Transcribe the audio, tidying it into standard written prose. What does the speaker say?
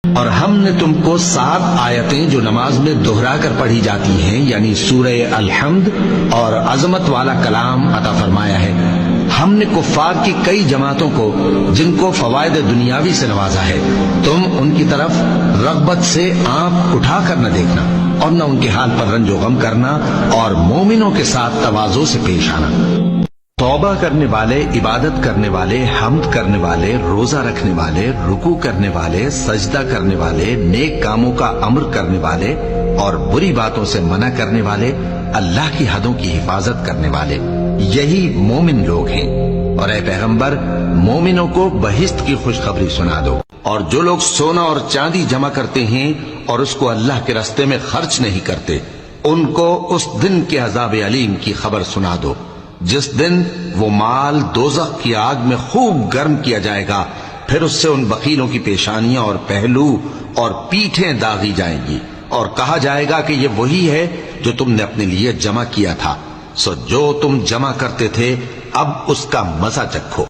اور ہم نے تم کو 7 آیتیں جو نماز میں دہرا کر پڑھی جاتی ہیں یعنی سورہ الحمد اور عظمت والا کلام عطا فرمایا ہے۔ ہم نے کفار کی کئی جماعتوں کو جن کو فوائد دنیاوی سے نوازا ہے، تم ان کی طرف رغبت سے آنکھ اٹھا کر نہ دیکھنا اور نہ ان کے حال پر رنج و غم کرنا اور مومنوں کے ساتھ تواضع سے پیش آنا۔ توبہ کرنے والے، عبادت کرنے والے، حمد کرنے والے، روزہ رکھنے والے، رکوع کرنے والے، سجدہ کرنے والے، نیک کاموں کا امر کرنے والے اور بری باتوں سے منع کرنے والے، اللہ کی حدوں کی حفاظت کرنے والے، یہی مومن لوگ ہیں۔ اور اے پیغمبر، مومنوں کو بہشت کی خوشخبری سنا دو۔ اور جو لوگ سونا اور چاندی جمع کرتے ہیں اور اس کو اللہ کے راستے میں خرچ نہیں کرتے، ان کو اس دن کے عذاب علیم کی خبر سنا دو، جس دن وہ مال دوزخ کی آگ میں خوب گرم کیا جائے گا، پھر اس سے ان بخیلوں کی پیشانیاں اور پہلو اور پیٹھیں داغی جائیں گی، اور کہا جائے گا کہ یہ وہی ہے جو تم نے اپنے لیے جمع کیا تھا، سو جو تم جمع کرتے تھے اب اس کا مزہ چکھو۔